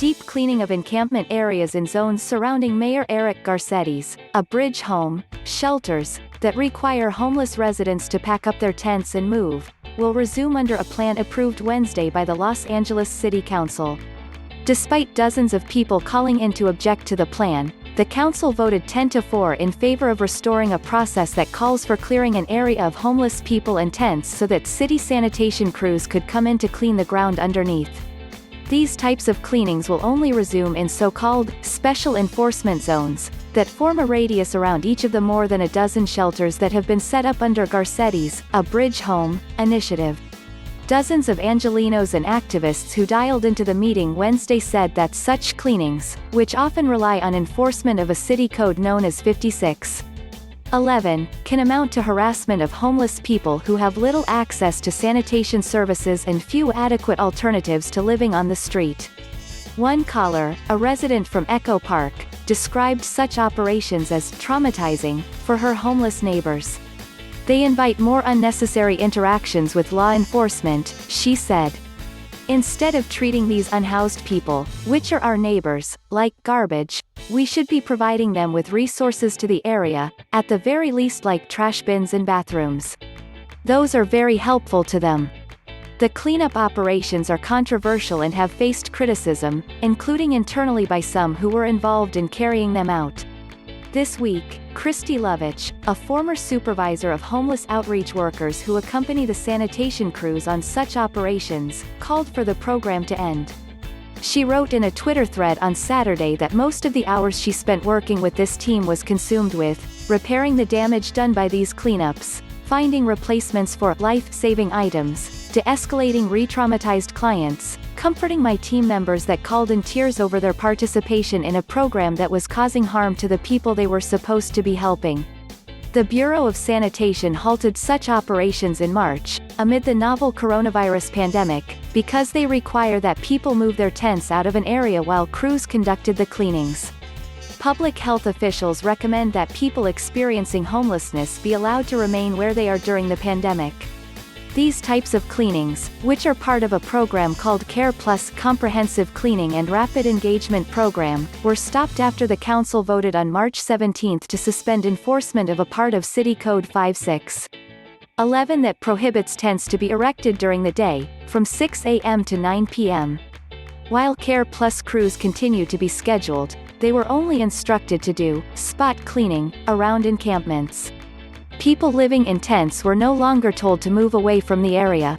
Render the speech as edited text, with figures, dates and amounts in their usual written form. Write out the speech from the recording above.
deep cleaning of encampment areas in zones surrounding Mayor Eric Garcetti's A Bridge home, shelters, that require homeless residents to pack up their tents and move, will resume under a plan approved Wednesday by the Los Angeles City Council. Despite dozens of people calling in to object to the plan, the council voted 10-4 in favor of restoring a process that calls for clearing an area of homeless people and tents so that city sanitation crews could come in to clean the ground underneath. These types of cleanings will only resume in so-called special enforcement zones that form a radius around each of the more than a dozen shelters that have been set up under Garcetti's A Bridge Home initiative. Dozens of Angelenos and activists who dialed into the meeting Wednesday said that such cleanings, which often rely on enforcement of a city code known as 5611, can amount to harassment of homeless people who have little access to sanitation services and few adequate alternatives to living on the street. One caller, a resident from Echo Park, described such operations as traumatizing for her homeless neighbors. They invite more unnecessary interactions with law enforcement, she said. Instead of treating these unhoused people, which are our neighbors, like garbage, we should be providing them with resources to the area, at the very least like trash bins and bathrooms. Those are very helpful to them. The cleanup operations are controversial and have faced criticism, including internally by some who were involved in carrying them out. This week, Christy Lovich, a former supervisor of homeless outreach workers who accompany the sanitation crews on such operations, called for the program to end. She wrote in a Twitter thread on Saturday that most of the hours she spent working with this team was consumed with repairing the damage done by these cleanups, finding replacements for life-saving items, de-escalating re-traumatized clients, comforting my team members that called in tears over their participation in a program that was causing harm to the people they were supposed to be helping. The Bureau of Sanitation halted such operations in March, amid the novel coronavirus pandemic, because they require that people move their tents out of an area while crews conducted the cleanings. Public health officials recommend that people experiencing homelessness be allowed to remain where they are during the pandemic. These types of cleanings, which are part of a program called Care Plus Comprehensive Cleaning and Rapid Engagement Program, were stopped after the council voted on March 17 to suspend enforcement of a part of City Code 5611 that prohibits tents to be erected during the day, from 6 a.m. to 9 p.m. While Care Plus crews continue to be scheduled, they were only instructed to do spot cleaning around encampments. People living in tents were no longer told to move away from the area.